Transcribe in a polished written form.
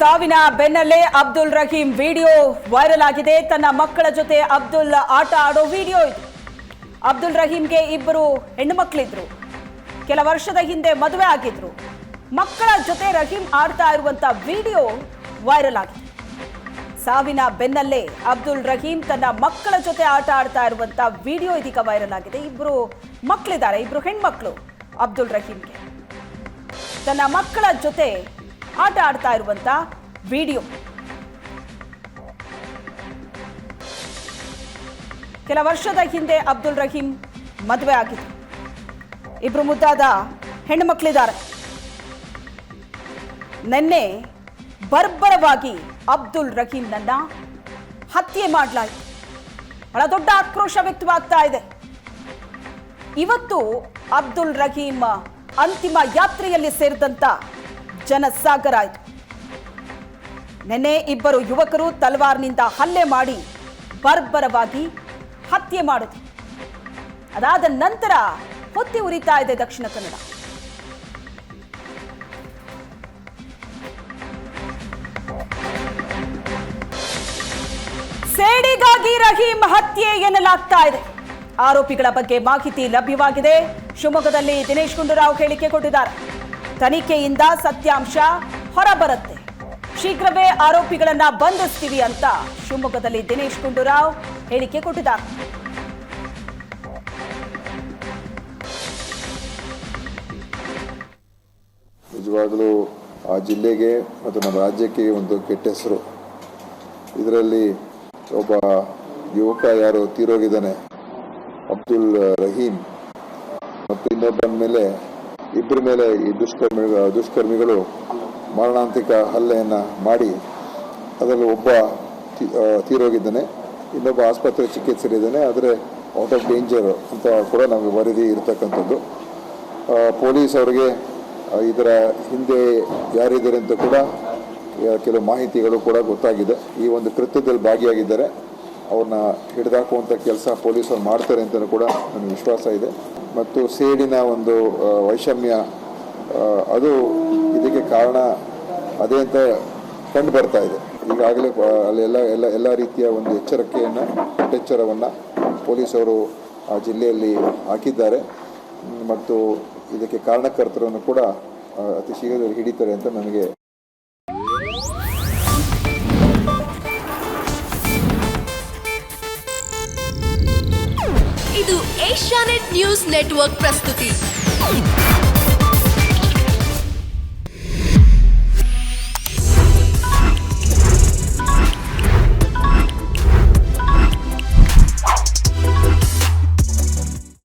ಸಾವಿನ ಬೆನ್ನಲ್ಲೇ Abdul Rahim video viral ಆಗಿದೆ. ತನ್ನ ಮಕ್ಕಳ ಜೊತೆ ಅಬ್ದುಲ್ ಆಟ ಆಡೋ ವಿಡಿಯೋ ಇದು. ಅಬ್ದುಲ್ ರಹೀಂಗೆ ಇಬ್ಬರು ಹೆಣ್ಣು ಮಕ್ಕಳಿದ್ರು. ಕೆಲ ವರ್ಷದ ಹಿಂದೆ ಮದುವೆ ಆಗಿದ್ರು. ಮಕ್ಕಳ ಜೊತೆ ರಹೀಂ ಆಡ್ತಾ ಇರುವಂತ ವಿಡಿಯೋ ವೈರಲ್ ಆಗಿದೆ. ಸಾವಿನ ಬೆನ್ನಲ್ಲೇ ಅಬ್ದುಲ್ ರಹೀಂ ತನ್ನ ಮಕ್ಕಳ ಜೊತೆ ಆಟ ಆಡ್ತಾ ಇರುವಂತ ವಿಡಿಯೋ ಇದೀಗ ವೈರಲ್ ಆಗಿದೆ. ಇಬ್ಬರು ಮಕ್ಕಳಿದ್ದಾರೆ, ಇಬ್ಬರು ಹೆಣ್ಮಕ್ಳು. ಅಬ್ದುಲ್ ರಹೀಂಗೆ ತನ್ನ ಮಕ್ಕಳ ಜೊತೆ ಆಟ ಆಡ್ತಾ ಇರುವಂತ ವಿಡಿಯೋ. ಕೆಲ ವರ್ಷದ ಹಿಂದೆ ಅಬ್ದುಲ್ ರಹೀಂ ಮದುವೆ ಆಗಿದೆ. ಇಬ್ರು ಮುದ್ದಾದ ಹೆಣ್ಣು ಮಕ್ಕಳಿದ್ದಾರೆ. ನಿನ್ನೆ ಬರ್ಬರವಾಗಿ ಅಬ್ದುಲ್ ರಹೀಂನನ್ನ ಹತ್ಯೆ ಮಾಡಲಾಯಿತು. ಬಹಳ ದೊಡ್ಡ ಆಕ್ರೋಶ ವ್ಯಕ್ತವಾಗ್ತಾ ಇದೆ. ಇವತ್ತು ಅಬ್ದುಲ್ ರಹೀಂ ಅಂತಿಮ ಯಾತ್ರೆಯಲ್ಲಿ ಸೇರಿದಂತ ಜನಸಾಗರ ಆಯಿತು. ನಿನ್ನೆ ಇಬ್ಬರು ಯುವಕರು ತಲವಾರ್ನಿಂದ ಹಲ್ಲೆ ಮಾಡಿ ಬರ್ಬರವಾಗಿ ಹತ್ಯೆ ಮಾಡಿದ್ರು. ಅದಾದ ನಂತರ ಹೊತ್ತಿ ಉರಿತಾ ಇದೆ ದಕ್ಷಿಣ ಕನ್ನಡ. ಸೇಡಿಗಾಗಿ ರಹೀಂ ಹತ್ಯೆ ಎನ್ನಲಾಗ್ತಾ ಇದೆ. ಆರೋಪಿಗಳ ಬಗ್ಗೆ ಮಾಹಿತಿ ಲಭ್ಯವಾಗಿದೆ. ಶಿವಮೊಗ್ಗದಲ್ಲಿ ದಿನೇಶ್ ಗುಂಡೂರಾವ್ ಹೇಳಿಕೆ ಕೊಟ್ಟಿದ್ದಾರೆ. ತನಿಖೆಯಿಂದ ಸತ್ಯಾಂಶ ಹೊರಬರುತ್ತೆ, ಶೀಘ್ರವೇ ಆರೋಪಿಗಳನ್ನ ಬಂಧಿಸ್ತೀವಿ ಅಂತ ಶಿವಮೊಗ್ಗದಲ್ಲಿ ದಿನೇಶ್ ಗುಂಡೂರಾವ್ ಹೇಳಿಕೆ ಕೊಟ್ಟಿದ್ದಾರೆ. ನಿಜವಾಗಲೂ ಆ ಜಿಲ್ಲೆಗೆ ಮತ್ತು ನಮ್ಮ ರಾಜ್ಯಕ್ಕೆ ಒಂದು ಕೆಟ್ಟ ಹೆಸರು. ಇದರಲ್ಲಿ ಒಬ್ಬ ಯುವಕ ಯಾರು ತೀರೋಗಿದ್ದಾನೆ, ಅಬ್ದುಲ್ ರಹೀಂ, ಮತ್ತು ಇನ್ನೊಬ್ಬನ ಮೇಲೆ ಇಬ್ಬರ ಮೇಲೆ ಈ ದುಷ್ಕರ್ಮಿಗಳು ಮರಣಾಂತಿಕ ಹಲ್ಲೆಯನ್ನು ಮಾಡಿ ಅದರಲ್ಲಿ ಒಬ್ಬ ತೀರೋಗಿದ್ದಾನೆ, ಇನ್ನೊಬ್ಬ ಆಸ್ಪತ್ರೆ ಚಿಕಿತ್ಸೆಲಿದ್ದಾನೆ. ಆದರೆ ಔಟ್ ಆಫ್ ಡೇಂಜರ್ ಅಂತ ಕೂಡ ನಮಗೆ ವರದಿ ಇರತಕ್ಕಂಥದ್ದು. ಪೊಲೀಸ್ ಅವರಿಗೆ ಇದರ ಹಿಂದೆ ಯಾರಿದ್ದಾರೆ ಅಂತ ಕೂಡ ಕೆಲವು ಮಾಹಿತಿಗಳು ಕೂಡ ಗೊತ್ತಾಗಿದೆ. ಈ ಒಂದು ಕೃತ್ಯದಲ್ಲಿ ಭಾಗಿಯಾಗಿದ್ದಾರೆ. ಅವ್ರನ್ನ ಹಿಡಿದಾಕುವಂಥ ಕೆಲಸ ಪೊಲೀಸರು ಮಾಡ್ತಾರೆ ಅಂತಲೂ ಕೂಡ ನನಗೆ ವಿಶ್ವಾಸ ಇದೆ. ಮತ್ತು ಸೇಡಿನ ಒಂದು ವೈಷಮ್ಯ ಅದು ಇದಕ್ಕೆ ಕಾರಣ ಅದೇ ಅಂತ ಕಂಡು ಬರ್ತಾ ಇದೆ. ಈಗಾಗಲೇ ಎಲ್ಲ ರೀತಿಯ ಒಂದು ಎಚ್ಚರವನ್ನು ಪೊಲೀಸರು ಆ ಜಿಲ್ಲೆಯಲ್ಲಿ ಹಾಕಿದ್ದಾರೆ. ಮತ್ತು ಇದಕ್ಕೆ ಕಾರಣಕರ್ತರನ್ನು ಕೂಡ ಅತಿ ಶೀಘ್ರದಲ್ಲಿ ಹಿಡಿತಾರೆ ಅಂತ ನನಗೆ. ಇದು ಏಷ್ಯಾನೆಟ್ ನ್ಯೂಸ್ ನೆಟ್ವರ್ಕ್ ಪ್ರಸ್ತುತಿ.